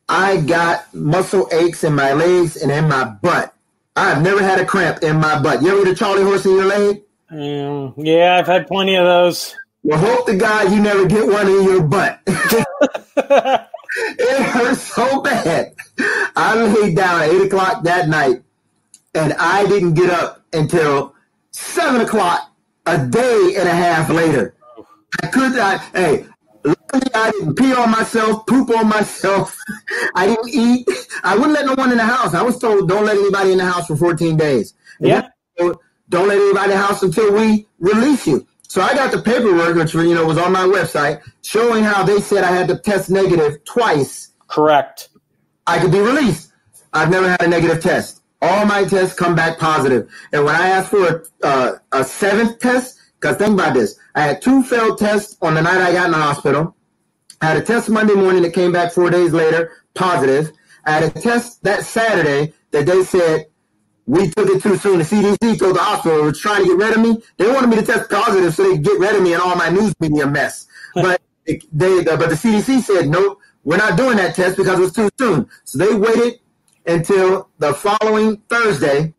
I got muscle aches in my legs and in my butt. I've never had a cramp in my butt. You ever get a Charlie horse in your leg? Yeah, I've had plenty of those. Well, hope to God you never get one in your butt. It hurt so bad. I laid down at 8 o'clock that night, and I didn't get up until 7 o'clock a day and a half later. I could not. Hey, luckily I didn't pee on myself, poop on myself. I didn't eat. I wouldn't let no one in the house. I was told don't let anybody in the house for 14 days. Yeah. Don't let anybody in the house until we release you. So I got the paperwork, which was on my website, showing how they said I had to test negative twice. Correct. I could be released. I've never had a negative test. All my tests come back positive. And when I asked for a seventh test, because think about this, I had 2 failed tests on the night I got in the hospital. I had a test Monday morning that came back 4 days later, positive. I had a test that Saturday that they said, we took it too soon. The CDC told the hospital was trying to get rid of me. They wanted me to test positive so they could get rid of me and all my news media mess. But the CDC said, nope, we're not doing that test because it was too soon. So they waited until the following Thursday,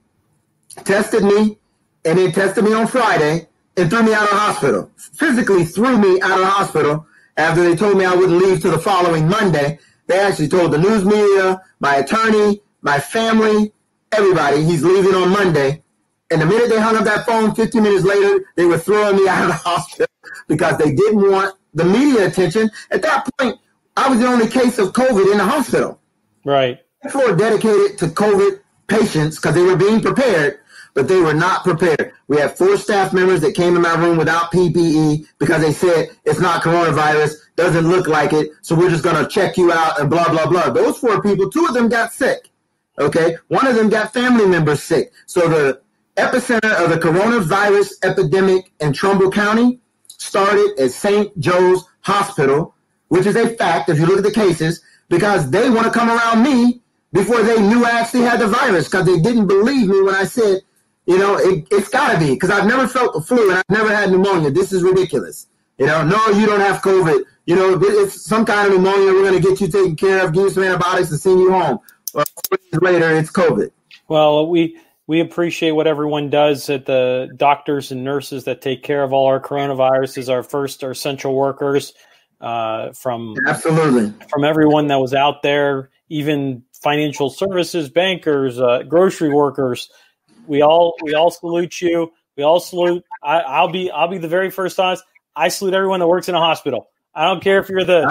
tested me, and then tested me on Friday and threw me out of the hospital. Physically threw me out of the hospital after they told me I wouldn't leave till the following Monday. They actually told the news media, my attorney, my family, everybody, he's leaving on Monday. And the minute they hung up that phone, 15 minutes later, they were throwing me out of the hospital because they didn't want the media attention. At that point, I was the only case of COVID in the hospital. Right. The floor dedicated to COVID patients because they were being prepared, but they were not prepared. We had 4 staff members that came in my room without PPE because they said it's not coronavirus, doesn't look like it, so we're just going to check you out and blah, blah, blah. Those 4 people, 2 of them got sick. Okay, 1 of them got family members sick. So the epicenter of the coronavirus epidemic in Trumbull County started at St. Joe's Hospital, which is a fact if you look at the cases, because they want to come around me before they knew I actually had the virus, because they didn't believe me when I said, it's got to be, because I've never felt the flu and I've never had pneumonia. This is ridiculous. No, you don't have COVID. It's some kind of pneumonia. We're going to get you taken care of, give you some antibiotics, and send you home. 4 days later, it's COVID. Well, we appreciate what everyone does at the doctors and nurses that take care of all our coronaviruses, our essential workers, absolutely from everyone that was out there, even financial services, bankers, grocery workers. We all salute you. We all salute. I'll be the very first honest. I salute everyone that works in a hospital. I don't care if you're the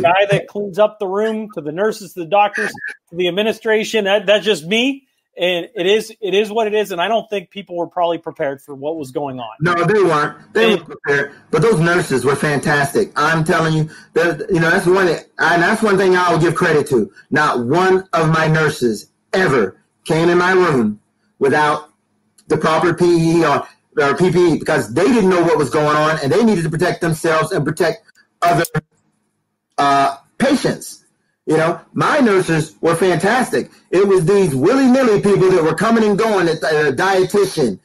guy that cleans up the room, to the nurses, to the doctors, to the administration. That's just me. And it is what it is. And I don't think people were probably prepared for what was going on. No, they weren't. They weren't prepared. But those nurses were fantastic. I'm telling you, that's one thing I will give credit to. Not one of my nurses ever came in my room without the proper PPE or PPE, because they didn't know what was going on and they needed to protect themselves and protect other patients. My nurses were fantastic. It was these willy-nilly people that were coming and going, a dietitian,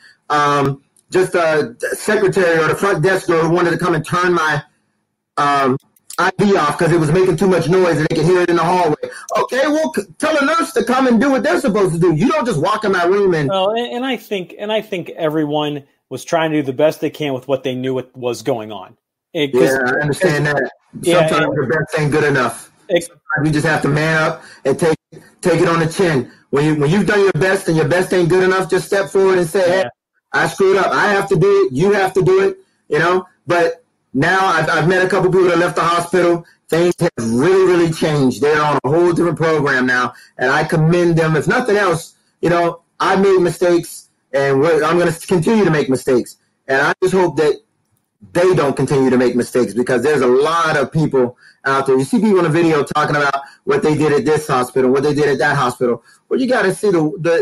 just a secretary or the front desk girl who wanted to come and turn my IV off because it was making too much noise and they could hear it in the hallway. Okay, well, tell a nurse to come and do what they're supposed to do. You don't just walk in my room and. Well, and I think everyone was trying to do the best they can with what they knew what was going on. I understand that. Sometimes the best ain't good enough. You just have to man up and take it on the chin. When you've done your best and your best ain't good enough, just step forward and say, hey, I screwed up. I have to do it. You have to do it, But now I've met a couple people that left the hospital. Things have really, really changed. They're on a whole different program now, and I commend them. If nothing else, I made mistakes, and I'm going to continue to make mistakes. And I just hope that they don't continue to make mistakes, because there's a lot of people out there. You see people in the video talking about what they did at this hospital, what they did at that hospital. Well, you got to see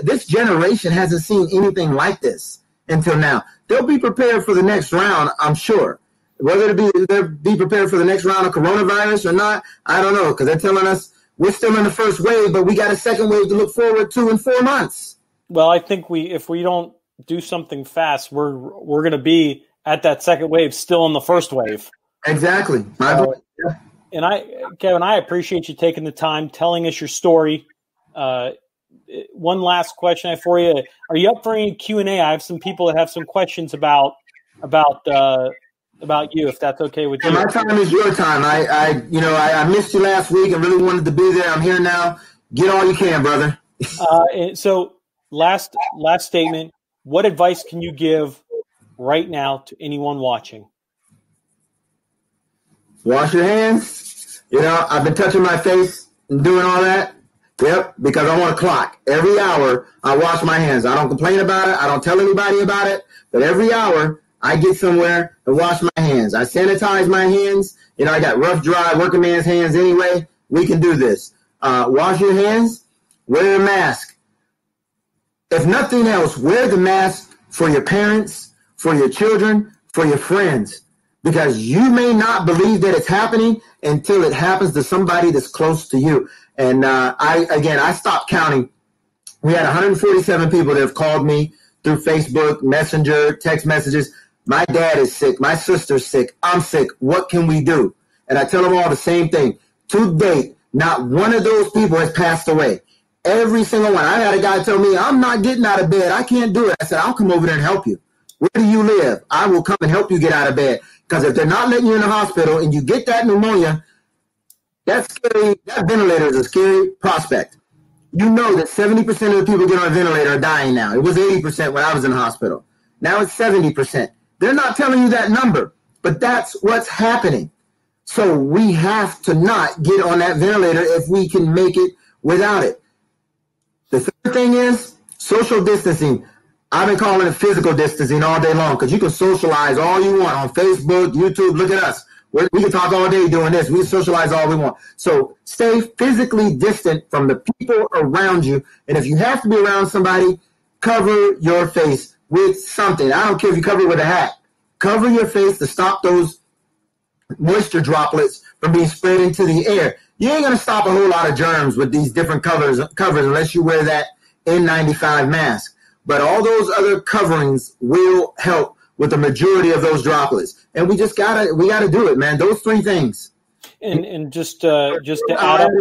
this generation hasn't seen anything like this until now. They'll be prepared for the next round, I'm sure. Whether they'll be prepared for the next round of coronavirus or not, I don't know, because they're telling us we're still in the first wave, but we got a second wave to look forward to in 4 months. Well, I think if we don't do something fast, we're going to be at that second wave, still in the first wave. Exactly. And Kevin, I appreciate you taking the time, telling us your story. One last question I have for you: are you up for any Q&A? I have some people that have some questions about you, if that's okay with you. My time is your time. I missed you last week and really wanted to be there. I'm here now. Get all you can, brother. So last statement: what advice can you give right now to anyone watching? Wash your hands. I've been touching my face and doing all that. Yep, because I want a clock. Every hour, I wash my hands. I don't complain about it. I don't tell anybody about it. But every hour, I get somewhere and wash my hands. I sanitize my hands. I got rough, dry, working man's hands anyway. We can do this. Wash your hands. Wear a mask. If nothing else, wear the mask for your parents, for your children, for your friends. Because you may not believe that it's happening until it happens to somebody that's close to you. And I stopped counting. We had 147 people that have called me through Facebook, Messenger, text messages. My dad is sick. My sister's sick. I'm sick. What can we do? And I tell them all the same thing. To date, not one of those people has passed away. Every single one. I had a guy tell me, I'm not getting out of bed. I can't do it. I said, I'll come over there and help you. Where do you live? I will come and help you get out of bed. Because if they're not letting you in the hospital and you get that pneumonia, that's scary. That ventilator is a scary prospect. You know that 70% of the people get on a ventilator are dying now. It was 80% when I was in the hospital. Now it's 70%. They're not telling you that number, but that's what's happening. So we have to not get on that ventilator if we can make it without it. The third thing is social distancing. I've been calling it physical distancing all day long, because you can socialize all you want on Facebook, YouTube. Look at us. We can talk all day doing this. We can socialize all we want. So stay physically distant from the people around you. And if you have to be around somebody, cover your face with something. I don't care if you cover it with a hat. Cover your face to stop those moisture droplets from being spread into the air. You ain't going to stop a whole lot of germs with these different covers unless you wear that N95 mask. But all those other coverings will help with the majority of those droplets. And we gotta do it, man. Those three things. And just to add up,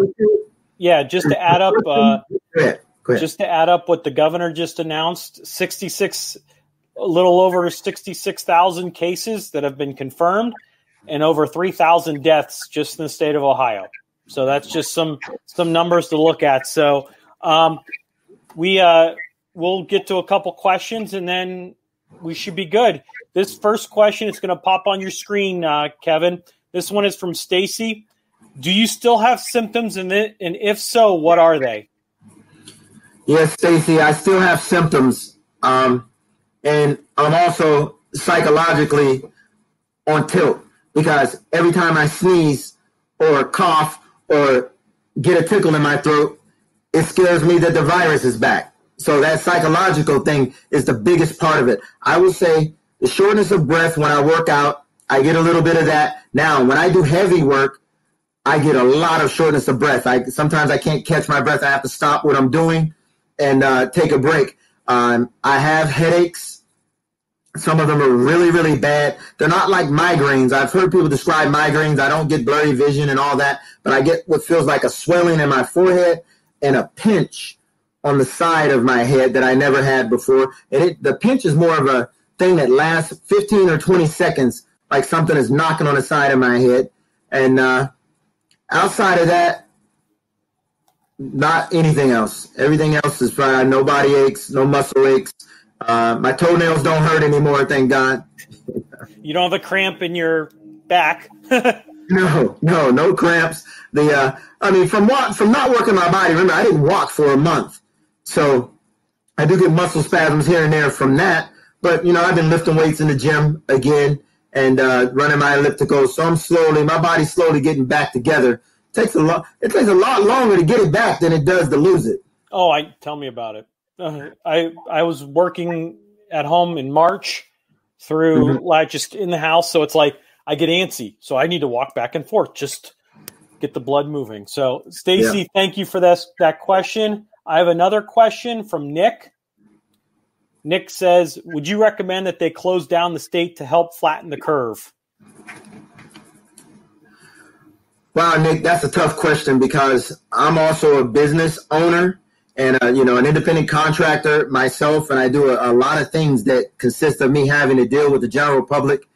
just to add up, just to add up what the governor just announced, a little over 66,000 cases that have been confirmed, and over 3,000 deaths just in the state of Ohio. So that's just some numbers to look at. So we'll get to a couple questions, and then we should be good. This first question is going to pop on your screen, Kevin. This one is from Stacy. Do you still have symptoms, and if so, what are they? Yes, Stacy, I still have symptoms, and I'm also psychologically on tilt, because every time I sneeze or cough or get a tickle in my throat, it scares me that the virus is back. So that psychological thing is the biggest part of it. I will say the shortness of breath when I work out, I get a little bit of that. Now, when I do heavy work, I get a lot of shortness of breath. Sometimes I can't catch my breath. I have to stop what I'm doing and take a break. I have headaches. Some of them are really, really bad. They're not like migraines. I've heard people describe migraines. I don't get blurry vision and all that, but I get what feels like a swelling in my forehead and a pinch on the side of my head that I never had before. And the pinch is more of a thing that lasts 15 or 20 seconds, like something is knocking on the side of my head. And outside of that, not anything else. Everything else is fine. No body aches, no muscle aches. My toenails don't hurt anymore, thank God. You don't have a cramp in your back. No cramps. From not working my body, remember, I didn't walk for a month. So I do get muscle spasms here and there from that. But, I've been lifting weights in the gym again and running my elliptical. So my body's slowly getting back together. It takes a lot longer to get it back than it does to lose it. Oh, tell me about it. I was working at home in March through just in the house. So it's like I get antsy. So I need to walk back and forth, just get the blood moving. So Stacy, Thank you for that question. I have another question from Nick. Nick says, would you recommend that they close down the state to help flatten the curve? Wow, Nick, that's a tough question because I'm also a business owner and, an independent contractor myself. And I do a lot of things that consist of me having to deal with the general public.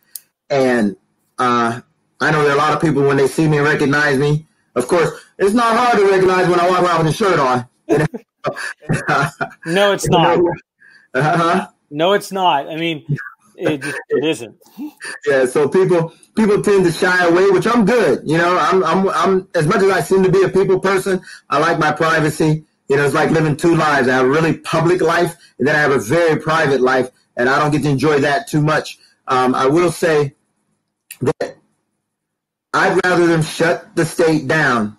And I know there are a lot of people when they see me and recognize me. Of course, it's not hard to recognize when I walk around with a shirt on. No, it's not. Uh-huh. No, it's not. I mean, it isn't. Yeah, so people tend to shy away, which I'm good. I'm as much as I seem to be a people person, I like my privacy. It's like living two lives. I have a really public life, and then I have a very private life, and I don't get to enjoy that too much. I will say that I'd rather them shut the state down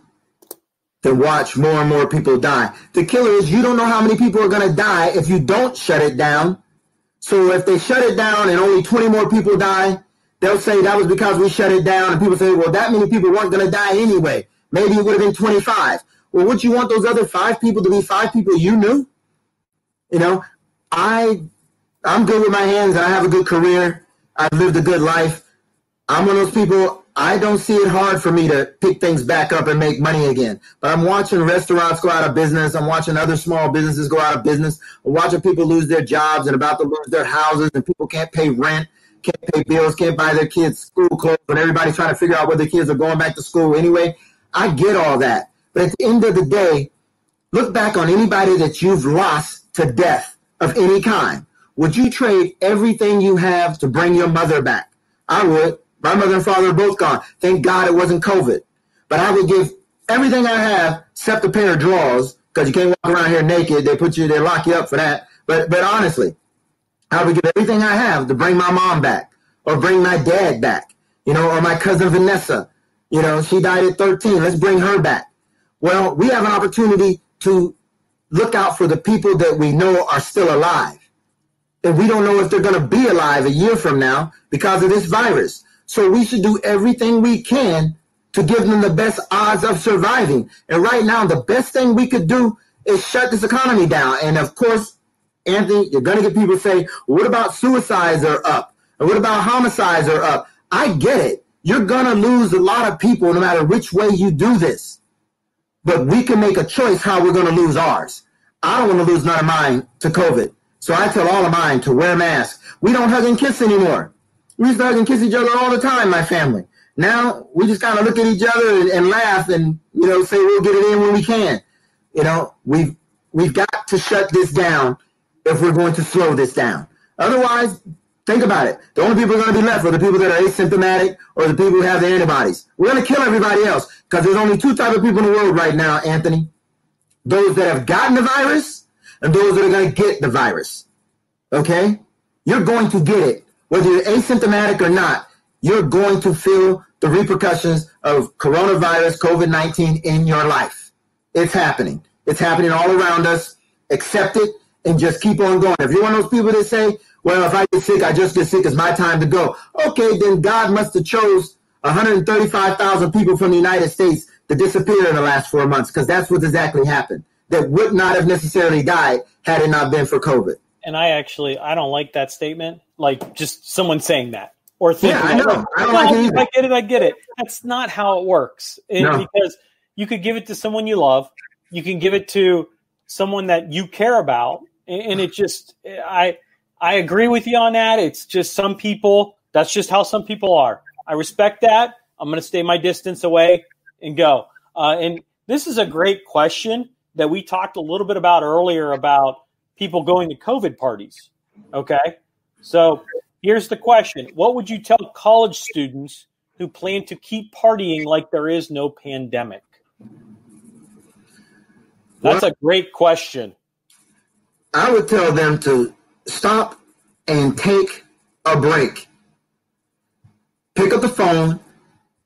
than watch more and more people die. The killer is you don't know how many people are going to die if you don't shut it down. So if they shut it down and only 20 more people die, they'll say that was because we shut it down. And people say, well, that many people weren't going to die anyway. Maybe it would have been 25. Well, would you want those other 5 people to be 5 people you knew? I'm good with my hands and I have a good career. I've lived a good life. I'm one of those people, I don't see it hard for me to pick things back up and make money again. But I'm watching restaurants go out of business. I'm watching other small businesses go out of business. I'm watching people lose their jobs and about to lose their houses, and people can't pay rent, can't pay bills, can't buy their kids school clothes, and everybody's trying to figure out whether kids are going back to school anyway. I get all that. But at the end of the day, look back on anybody that you've lost to death of any kind. Would you trade everything you have to bring your mother back? I would. My mother and father are both gone. Thank God it wasn't COVID. But I would give everything I have except a pair of drawers, because you can't walk around here naked. They lock you up for that. But honestly, I would give everything I have to bring my mom back or bring my dad back, or my cousin Vanessa. She died at 13. Let's bring her back. Well, we have an opportunity to look out for the people that we know are still alive. And we don't know if they're going to be alive a year from now because of this virus. So we should do everything we can to give them the best odds of surviving. And right now, the best thing we could do is shut this economy down. And of course, Anthony, you're going to get people say, well, what about suicides are up? And what about homicides are up? I get it. You're going to lose a lot of people no matter which way you do this. But we can make a choice how we're going to lose ours. I don't want to lose none of mine to COVID. So I tell all of mine to wear masks. We don't hug and kiss anymore. We used to hug and kiss each other all the time, my family. Now we just kind of look at each other and laugh and, say we'll get it in when we can. We've got to shut this down if we're going to slow this down. Otherwise, think about it. The only people who are going to be left are the people that are asymptomatic or the people who have the antibodies. We're going to kill everybody else because there's only 2 types of people in the world right now, Anthony. Those that have gotten the virus and those that are going to get the virus. Okay? You're going to get it. Whether you're asymptomatic or not, you're going to feel the repercussions of coronavirus, COVID-19 in your life. It's happening. It's happening all around us. Accept it and just keep on going. If you're one of those people that say, well, if I get sick, I just get sick. It's my time to go. Okay, then God must have chose 135,000 people from the United States to disappear in the last 4 months, because that's what exactly happened. That would not have necessarily died had it not been for COVID. And I don't like that statement. Like just someone saying that or thinking, I know. I don't like it either. I get it. That's not how it works. Because you could give it to someone you love. You can give it to someone that you care about. And it just, I agree with you on that. It's just some people, that's just how some people are. I respect that. I'm going to stay my distance away and go. And this is a great question that we talked a little bit about earlier about people going to COVID parties. Okay. So here's the question. What would you tell college students who plan to keep partying like there is no pandemic? That's a great question. I would tell them to stop and take a break. Pick up the phone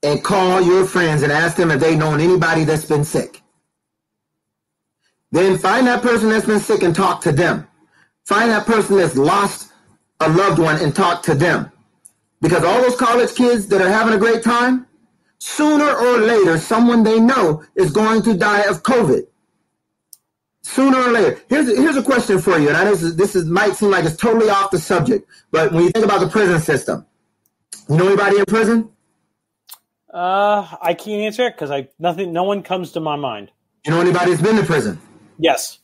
and call your friends and ask them if they've known anybody that's been sick. Then find that person that's been sick and talk to them. Find that person that's lost a loved one and talk to them. Because all those college kids that are having a great time, sooner or later, someone they know is going to die of COVID. Sooner or later. Here's a question for you, and I know this might seem like it's totally off the subject, but when you think about the prison system, you know anybody in prison? I can't answer it because no one comes to my mind. You know anybody that's been to prison? Yes.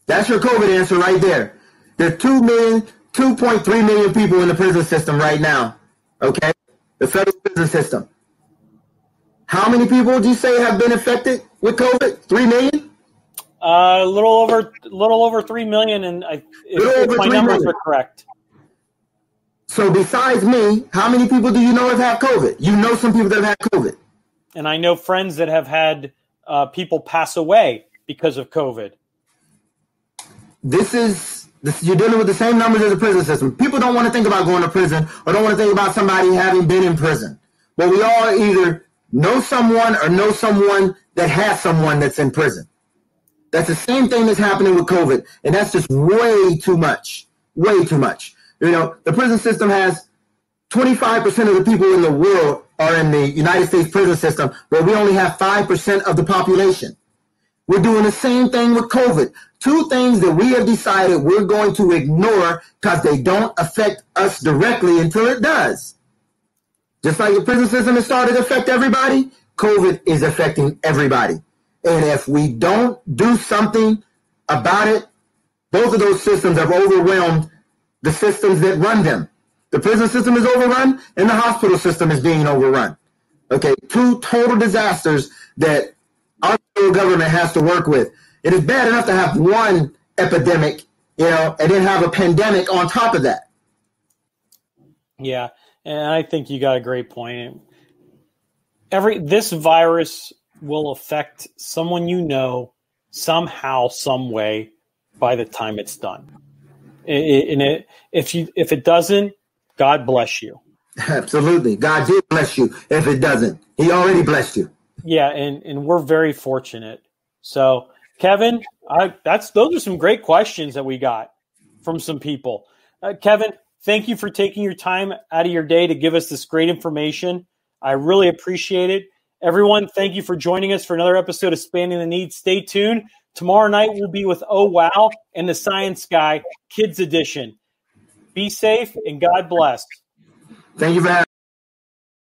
That's your COVID answer right there. There are 2.3 million people in the prison system right now. Okay? The federal prison system. How many people would you say have been affected with COVID? 3 million? A little over 3 million, and if my numbers are correct. So besides me, how many people do you know have had COVID? You know some people that have had COVID. And I know friends that have had people pass away because of COVID. You're dealing with the same numbers as the prison system. People don't want to think about going to prison or don't want to think about somebody having been in prison. But we all either know someone or know someone that has someone that's in prison. That's the same thing that's happening with COVID. And that's just way too much. Way too much. You know, the prison system has 25% of the people in the world are in the United States prison system, where we only have 5% of the population. We're doing the same thing with COVID. Two things that we have decided we're going to ignore because they don't affect us directly until it does. Just like the prison system has started to affect everybody, COVID is affecting everybody. And if we don't do something about it, both of those systems have overwhelmed the systems that run them. The prison system is overrun and the hospital system is being overrun. Okay, two total disasters that our federal government has to work with. It is bad enough to have one epidemic, and then have a pandemic on top of that. Yeah, and I think you got a great point. This virus will affect someone somehow, some way by the time it's done. If it doesn't, God bless you. Absolutely. God did bless you. If it doesn't, he already blessed you. Yeah. And we're very fortunate. So Kevin, those are some great questions that we got from some people. Kevin, thank you for taking your time out of your day to give us this great information. I really appreciate it. Everyone, thank you for joining us for another episode of Spanning the Need. Stay tuned. Tomorrow night we'll be with Oh Wow and the Science Guy Kids Edition. Be safe and God bless. Thank you for having me.